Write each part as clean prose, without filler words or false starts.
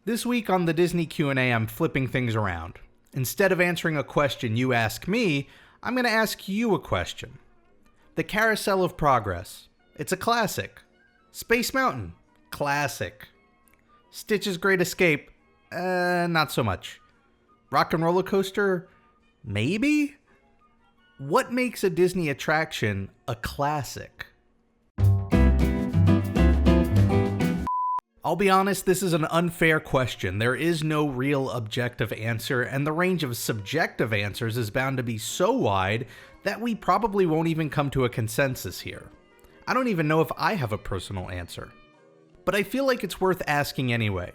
This week on the Disney Q&A, I'm flipping things around. Instead of answering a question you ask me, I'm going to ask you a question. The Carousel of Progress. It's a classic. Space Mountain. Classic. Stitch's Great Escape. Not so much. Rock and Roller Coaster. Maybe? What makes a Disney attraction a classic? I'll be honest, this is an unfair question. There is no real objective answer, and the range of subjective answers is bound to be so wide that we probably won't even come to a consensus here. I don't even know if I have a personal answer. But I feel like it's worth asking anyway.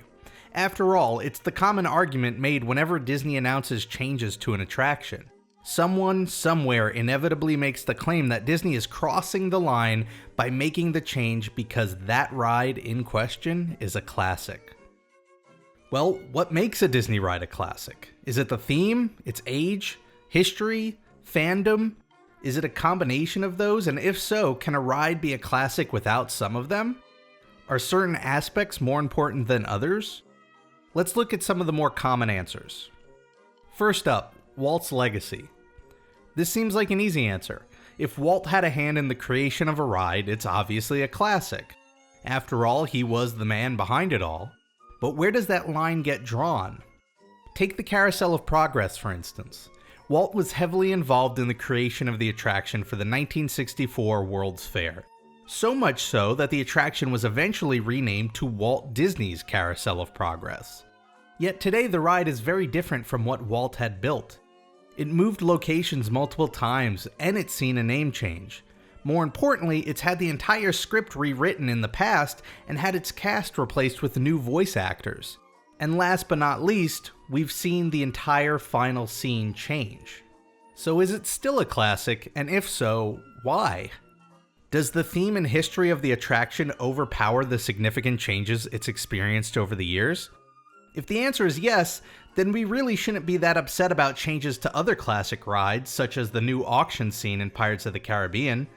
After all, it's the common argument made whenever Disney announces changes to an attraction. Someone, somewhere, inevitably makes the claim that Disney is crossing the line by making the change because that ride in question is a classic. Well, what makes a Disney ride a classic? Is it the theme, its age, history, fandom? Is it a combination of those? And if so, can a ride be a classic without some of them? Are certain aspects more important than others? Let's look at some of the more common answers. First up, Walt's Legacy. This seems like an easy answer. If Walt had a hand in the creation of a ride, it's obviously a classic. After all, he was the man behind it all. But where does that line get drawn? Take the Carousel of Progress, for instance. Walt was heavily involved in the creation of the attraction for the 1964 World's Fair. So much so that the attraction was eventually renamed to Walt Disney's Carousel of Progress. Yet today the ride is very different from what Walt had built. It moved locations multiple times, and it's seen a name change. More importantly, it's had the entire script rewritten in the past and had its cast replaced with new voice actors. And last but not least, we've seen the entire final scene change. So is it still a classic, and if so, why? Does the theme and history of the attraction overpower the significant changes it's experienced over the years? If the answer is yes, then we really shouldn't be that upset about changes to other classic rides, such as the new auction scene in Pirates of the Caribbean.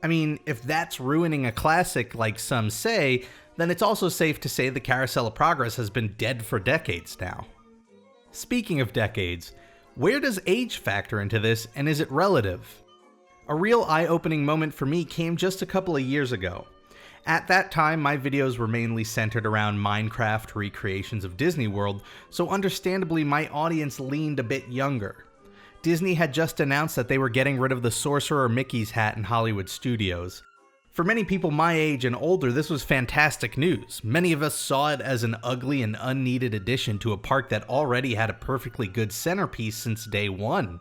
I mean, if that's ruining a classic like some say, then it's also safe to say the Carousel of Progress has been dead for decades now. Speaking of decades, where does age factor into this, and is it relative? A real eye-opening moment for me came just a couple of years ago. At that time, my videos were mainly centered around Minecraft recreations of Disney World, so understandably my audience leaned a bit younger. Disney had just announced that they were getting rid of the Sorcerer Mickey's hat in Hollywood studios. For many people my age and older, this was fantastic news. Many of us saw it as an ugly and unneeded addition to a park that already had a perfectly good centerpiece since day one.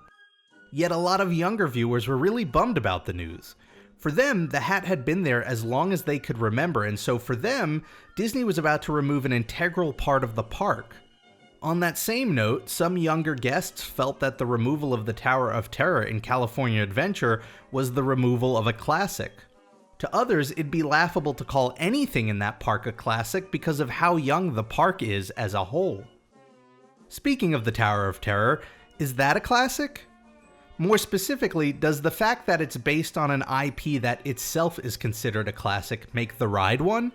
Yet a lot of younger viewers were really bummed about the news. For them, the hat had been there as long as they could remember, and so for them, Disney was about to remove an integral part of the park. On that same note, some younger guests felt that the removal of the Tower of Terror in California Adventure was the removal of a classic. To others, it'd be laughable to call anything in that park a classic because of how young the park is as a whole. Speaking of the Tower of Terror, is that a classic? More specifically, does the fact that it's based on an IP that itself is considered a classic make the ride one?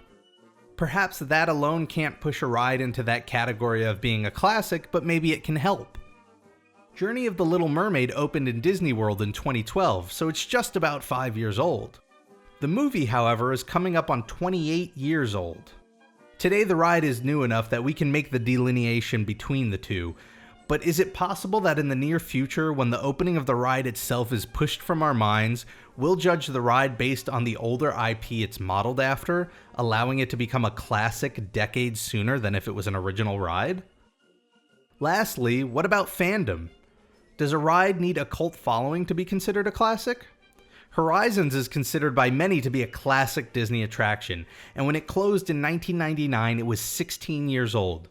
Perhaps that alone can't push a ride into that category of being a classic, but maybe it can help. Journey of the Little Mermaid opened in Disney World in 2012, so it's just about 5 years old. The movie, however, is coming up on 28 years old. Today the ride is new enough that we can make the delineation between the two, but is it possible that in the near future, when the opening of the ride itself is pushed from our minds, we'll judge the ride based on the older IP it's modeled after, allowing it to become a classic decades sooner than if it was an original ride? Lastly, what about fandom? Does a ride need a cult following to be considered a classic? Horizons is considered by many to be a classic Disney attraction, and when it closed in 1999, it was 16 years old.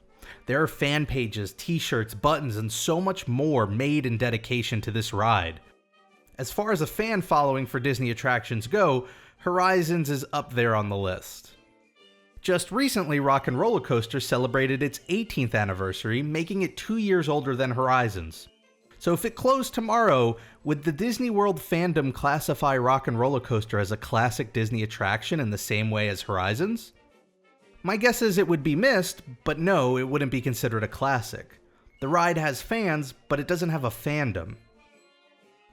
There are fan pages, t-shirts, buttons, and so much more made in dedication to this ride. As far as a fan following for Disney attractions go, Horizons is up there on the list. Just recently, Rock and Roller Coaster celebrated its 18th anniversary, making it 2 years older than Horizons. So if it closed tomorrow, would the Disney World fandom classify Rock and Roller Coaster as a classic Disney attraction in the same way as Horizons? My guess is it would be missed, but no, it wouldn't be considered a classic. The ride has fans, but it doesn't have a fandom.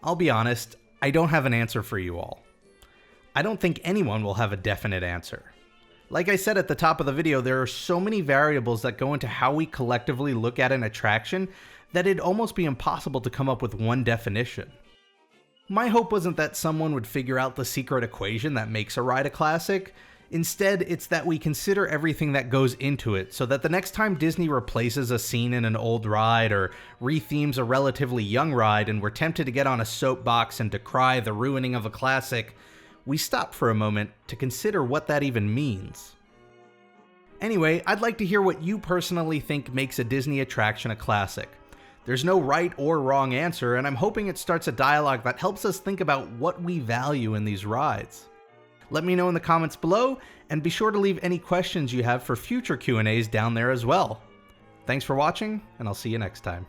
I'll be honest, I don't have an answer for you all. I don't think anyone will have a definite answer. Like I said at the top of the video, there are so many variables that go into how we collectively look at an attraction that it'd almost be impossible to come up with one definition. My hope wasn't that someone would figure out the secret equation that makes a ride a classic. Instead, it's that we consider everything that goes into it so that the next time Disney replaces a scene in an old ride or rethemes a relatively young ride and we're tempted to get on a soapbox and decry the ruining of a classic, we stop for a moment to consider what that even means. Anyway, I'd like to hear what you personally think makes a Disney attraction a classic. There's no right or wrong answer, and I'm hoping it starts a dialogue that helps us think about what we value in these rides. Let me know in the comments below, and be sure to leave any questions you have for future Q&As down there as well. Thanks for watching, and I'll see you next time.